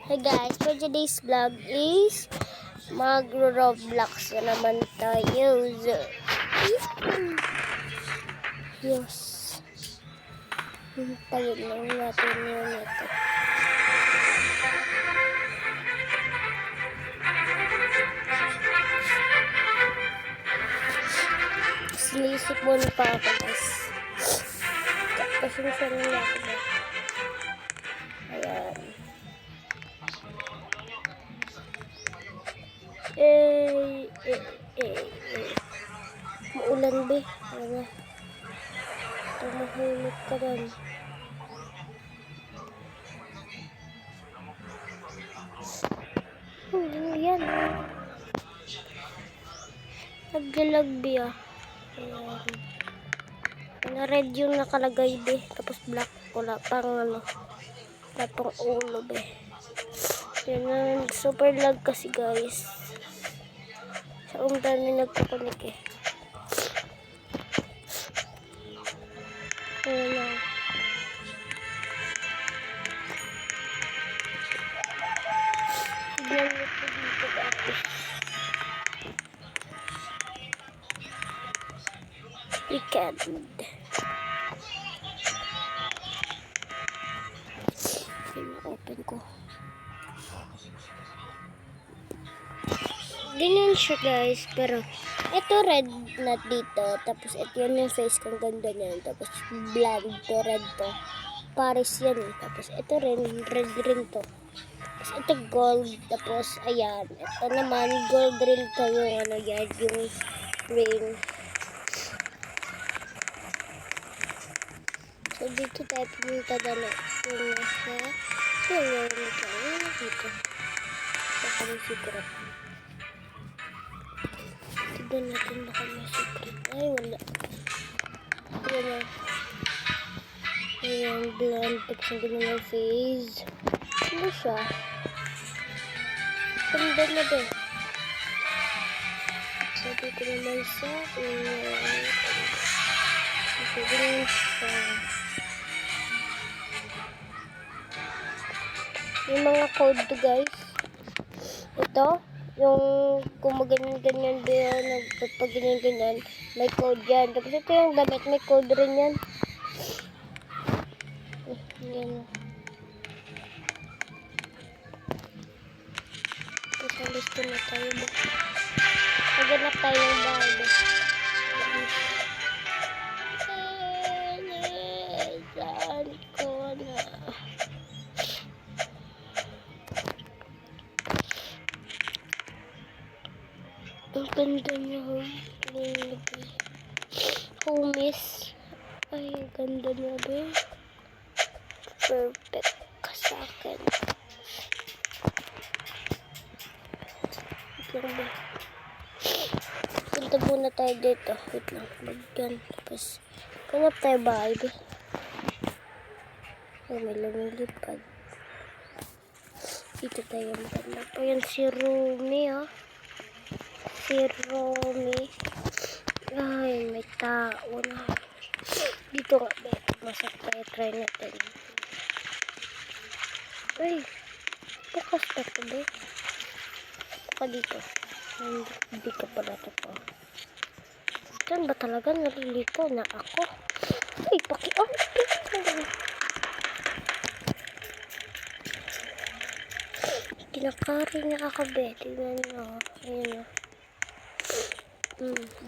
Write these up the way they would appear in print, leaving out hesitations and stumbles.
Hey guys, for today's vlog is mag-Roblox na naman tayo. Yes. Hintayin lang natin yun ito. Sinisip muna pa ako guys. Pasensya nila ako ba? Ayan. Maulan ba? Ano? Tumahimik ka rin. Ayan. Naglalagbi ah. Ayan. Na-red yung nakalagay be. Tapos black. Wala pang ano. Wala pang ulo be. Yan. Super lag kasi guys. Sa dami nagkakunik eh. Ayan na. Tignan mo po dito guys. Weekend. Open ko. Ganyan siya guys. Pero ito red na dito. Tapos ito yan yung face kong ganda niyan. Tapos blonde to red to. Paris yan eh. Tapos ito rin red rin to. Tapos ito gold. Tapos ayan. Ito naman gold rin to yung ano yan. Yung ring. So dito tayo pumunta na yung nasa. So yun dito. Baka may secret. Tignan natin baka may secret. Ay wala. Ayan na. Ayan, blonde. Tapos ang ganyan yung face. Ano siya? Ganda na ba? Sabi ko naman sa ganyan siya. Yung mga code to guys. Ito. Yung kung maganyan-ganyan ba yun. Nagpapaganyan-ganyan. May code yan. Tapos ito yung damit. May code rin yan. Yan. Tapos listo na tayo. Maghanap tayo ng bahay. Saan ko na? Ang ganda niya. Homies. Ay, ang ganda niya ba? Perfect ka sa akin. Punta muna tayo dito. Wait lang. Magyan. Tapos, kanap tayo bahay ba? Ay, may lumilipad. Dito tayo maghanap. Ayan si Rumi ah. Si Rumi. Ay, may tao na. Dito nga ba? Masak tayo. Try natin. Ay, bukas pa ito ba? Baka dito. Hindi ka pala ito po. Saan ba talaga nalilito na ako? Ay, paki-on. Kinakari na ako be. Tingnan nyo. Ayan o.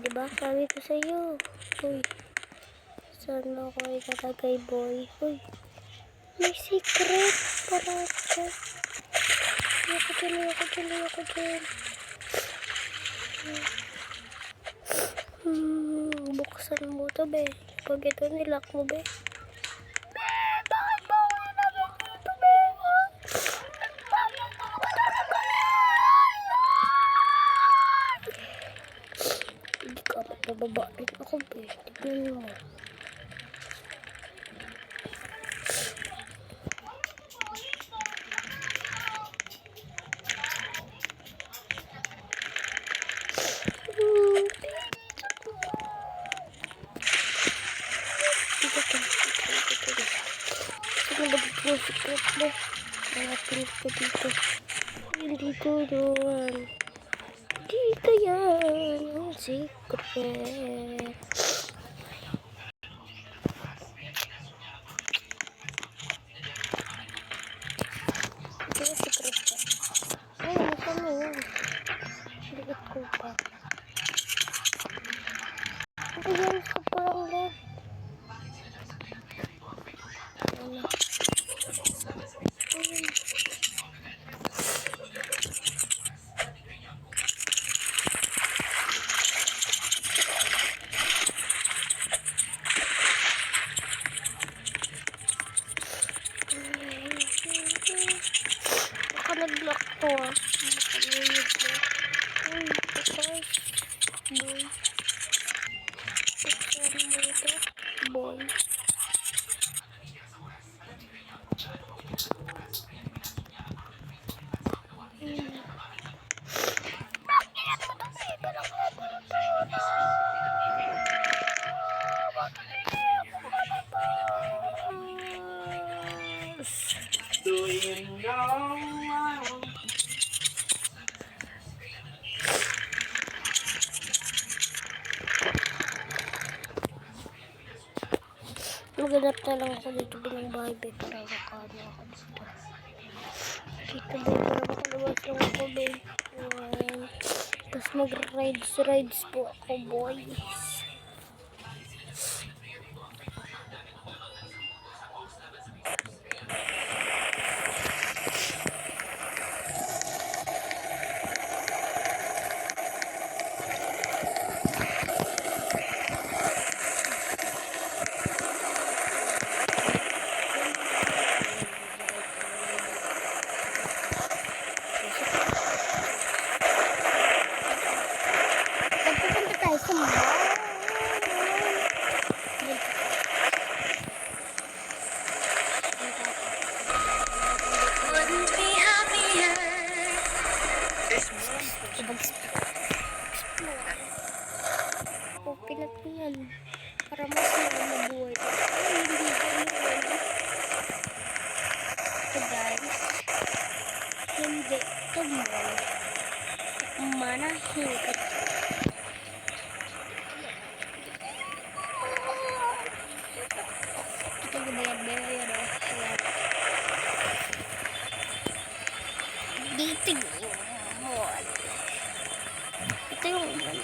Diba? Sabi ko sa'yo. Uy. Saan mo ako itatagay boy? Uy. May secret para dyan. Ayoko dyan. Buksan mo ito be. Pag ito nilak mo be. Bakit ba ako nilak ito be? Hindi ka mababa rin ako be. Tignan mo. Secret Hanapin ko dito. Hindi ko doon. Dito yan ang secret. Ito yung secret ko. Ay, nasan na yan? Liit ko pa. Ito yan, sobrang red. Ano? Baka nag-lock to ah. Nakalayod na. Uy, bukay. Boy. Buksan mo ito. Boy. Do you know? Maghanap na lang ako dito bilang bahay be para makano ako dito. Dito be para makalabas lang ako be. Ayan. Tapos mag-rides po ako boys. Magpupunta tayo sa mall. Wouldn't be happier. Okay na po yan. Para mas mabuhay. Ay, hindi ko naman. Ito guys. Hindi. Ito mall. Manahimik. Ito gabaya-baya o. Dito yung mall. Ito yung mall.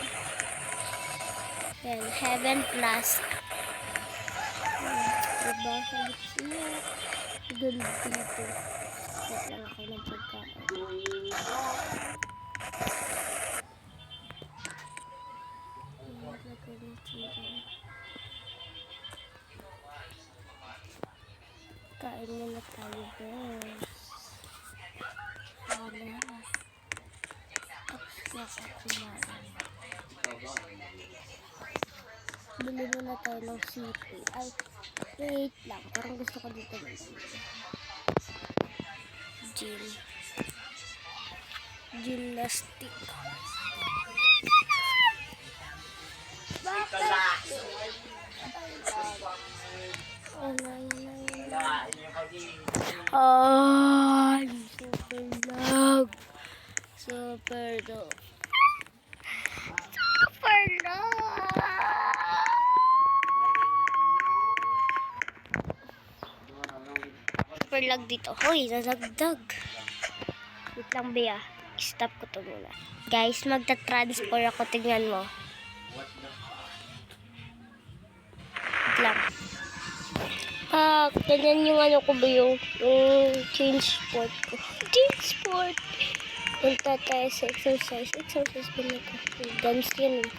Yan, Heaven Plaza. Diba? Sabi siya. Doon dito. Wait lang ako ng pagkain. Kain muna tayo, guys. Wala. Tapos na ako kumain. Bili muna tayo ng sipi. Ay, wait lang. Parang gusto ko dito na gym. Gymnastic. Bakit? Ay, super lag. Super lag. Super lag. Super lag dito. Hoy, nadagdag. Wait lang, Bea. Stop ko to muna. Guys, magta-transfer ako. Tignan mo. Wait lang. Ganyan yung ano ko ba yung change sport ko. Change sport. Punta tayo sa exercise. Exercise ba na ito? Dance yan eh.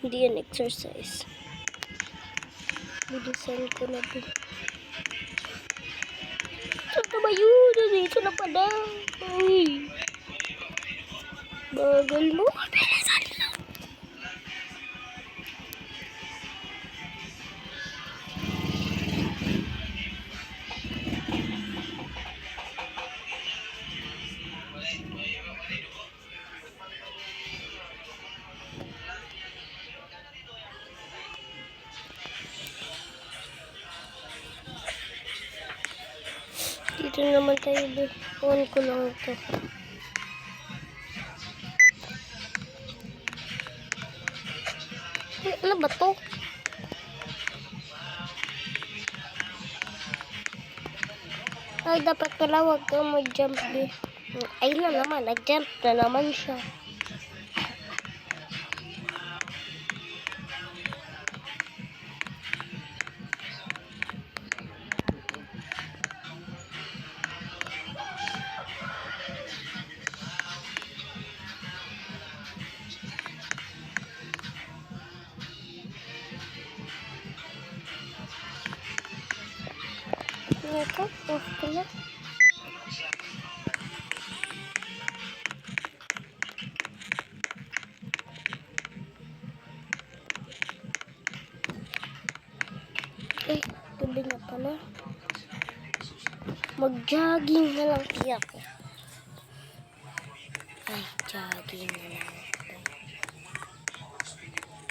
Hindi yan exercise. Bilisan ko na ito. Saan na ba yun? Dito na pala. Uy. Bagal mo. Bilisan lang. Dito Dito naman tayo. On ko lang ito. Ay, ano ba to? Ay, dapat pala wag kang mag-jump eh. Ay na naman, nag-jump na naman siya. Ito, off ko na. Eh, gabi na pala. Mag-jogging na lang siya ako. Ay, jogging na lang ako.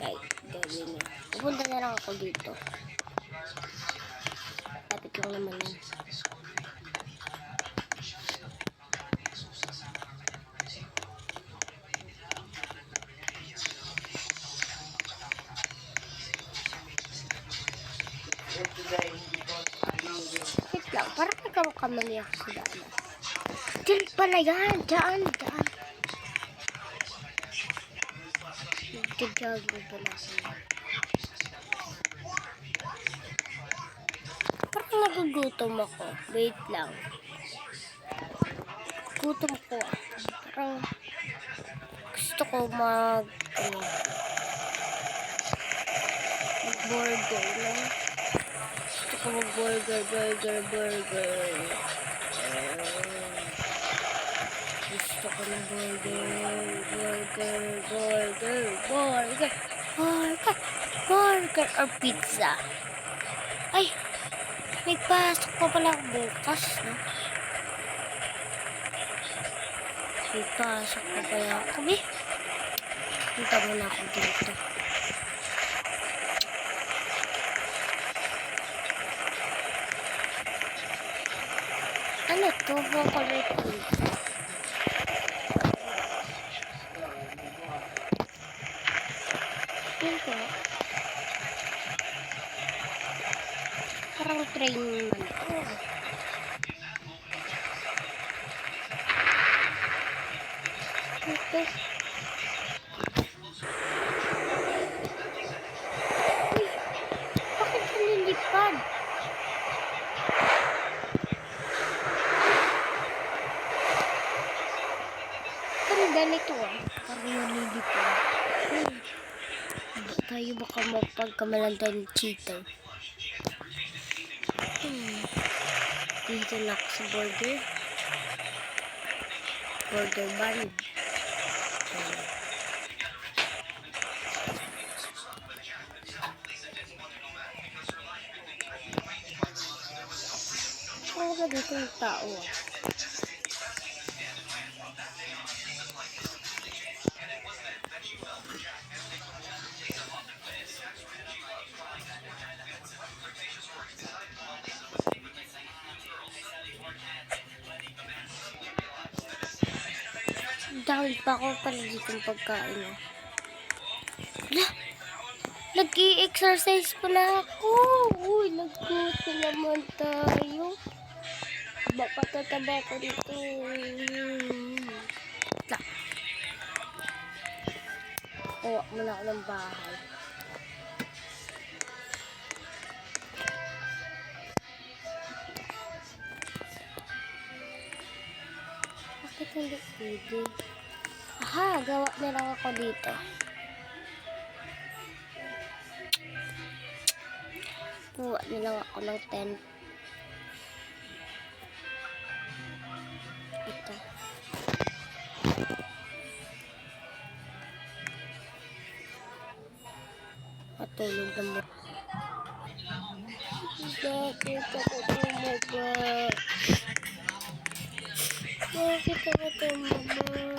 Ay, gabi na. Pupunta na lang ako dito. Lapit lang naman yun. Wait lang, parang nagkakamali ako sa daan. Diyan pala yan, daan. Nag-jogging pala ako. Parang nagugutom ako. Wait lang. Gutom ko. Parang gusto ko mag-burger lang. Gusto ko mag-burger. Gusto ko ng burger or pizza. Ay, may pasok pa pala bukas, no? May pasok pa pala ako, eh. Punta muna ako dito. Ano to? Chocolate cake. Ito. Parang train naman to. Ito. Uy, bakit nililipad? Parang ganito parang nililipad. Tayo baka mapagkamalan tayo ng cheater. Dito na ako sa burger bun. Wala dito yung tao. Dahil pa ako pala dito yung pagkain. Nag-i-exercise pala ako. Uy, nag-good naman tayo. Baka tataba ko dito. Uwa muna ako ng bahay. Bakit hindi pwede? Aha, gawa na lang ako dito. Gawa na lang ako ng tent. Ito. Matulog na mo. Bakit ako tumaba? Bakit ako tumaba?